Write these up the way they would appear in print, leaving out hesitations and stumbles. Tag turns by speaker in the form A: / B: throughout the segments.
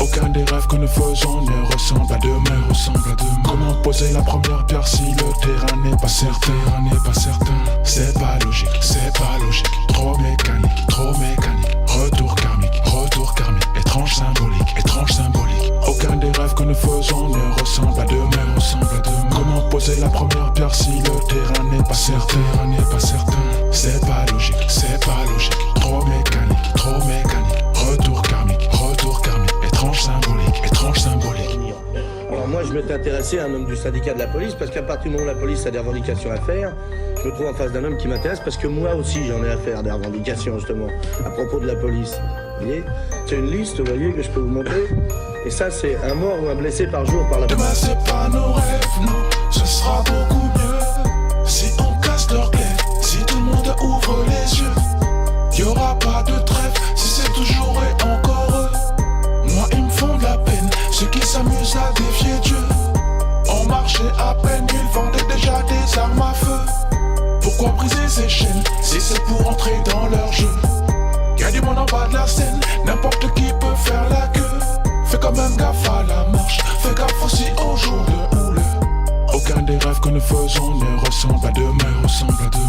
A: Aucun des rêves que nous faisons ne ressemble à demain. Comment poser la première pierre si le terrain n'est pas certain? C'est pas logique, trop mécanique, retour karmique, étrange symbolique. Aucun des rêves que nous faisons ne ressemble à demain. Comment poser la première pierre si le terrain n'est pas certain? C'est pas logique, trop mécanique, retour karmique, étrange symbolique.
B: Alors moi je m'étais intéressé à un homme du syndicat de la police parce qu'à partir du moment où la police a des revendications à faire, je me trouve en face d'un homme qui m'intéresse parce que moi aussi j'en ai à faire des revendications justement à propos de la police. Vous voyez, c'est une liste, vous voyez, que je peux vous montrer. Et ça c'est un mort ou un blessé par jour par la police.
A: Demain c'est pas nos rêves, non, ce sera beaucoup mieux si on casse leur clé, si tout le monde ouvre les yeux. Y'aura pas de trêve si c'est toujours et encore eux. Moi ils me font de la peine, ceux qui s'amusent à défier Dieu. On marchait à peine, ils vendaient déjà des armes à feu. Pourquoi briser ces chaînes si c'est pour entrer dans leur jeu? Y'a du monde en bas de la scène, n'importe qui peut faire la queue. Fais quand même gaffe à la marche, fais gaffe aussi au jour de houle. Aucun des rêves que nous faisons ne ressemble à demain.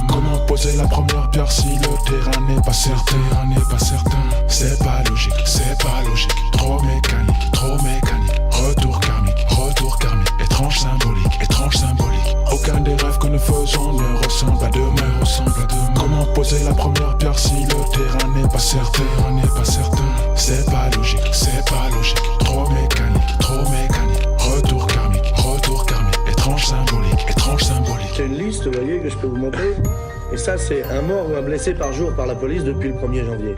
A: Comment poser la première pierre si le terrain n'est pas certain? C'est pas logique, trop mécanique, retour karmique, étrange symbolique. Aucun des rêves que nous faisons ne ressemble à demain. Comment poser la première pierre si le terrain n'est pas certain? C'est pas logique, trop mécanique, retour karmique, étrange symbolique.
B: C'est une liste, vous voyez, que je peux vous montrer. Et ça c'est un mort ou un blessé par jour par la police depuis le 1er janvier.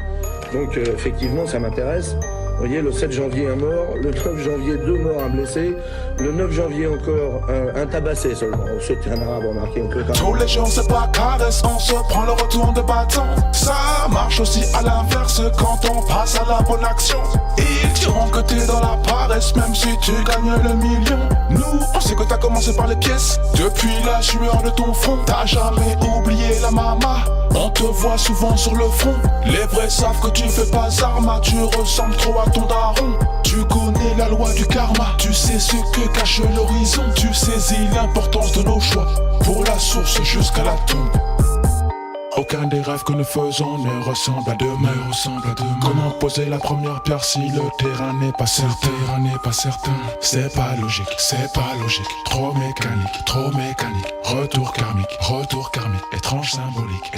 B: Donc effectivement ça m'intéresse. Vous voyez, le 7 janvier un mort, le 9 janvier 2 morts, un blessé, le 9 janvier encore un tabassé seulement. C'était un arabe, remarqué, on peut quand même.
A: Tous les jours c'est pas caresse, on se prend le retour de bâton. Ça marche aussi à l'inverse quand on passe à la bonne action. Ils diront que t'es dans la paresse même si tu gagnes le million. Nous, on sait que t'as commencé par les pièces. Depuis la sueur de ton front, t'as jamais oublié la mama. On te voit souvent sur le front. Les vrais savent que tu fais pas arma. Tu ressembles trop à ton daron. Tu connais la loi du karma. Tu sais ce que cache l'horizon. Tu saisis l'importance de nos choix. Pour la source jusqu'à la tombe. Aucun des rêves que nous faisons ne ressemble à demain. Comment poser la première pierre si le terrain n'est pas certain? C'est pas logique, trop mécanique, retour karmique, étrange symbolique.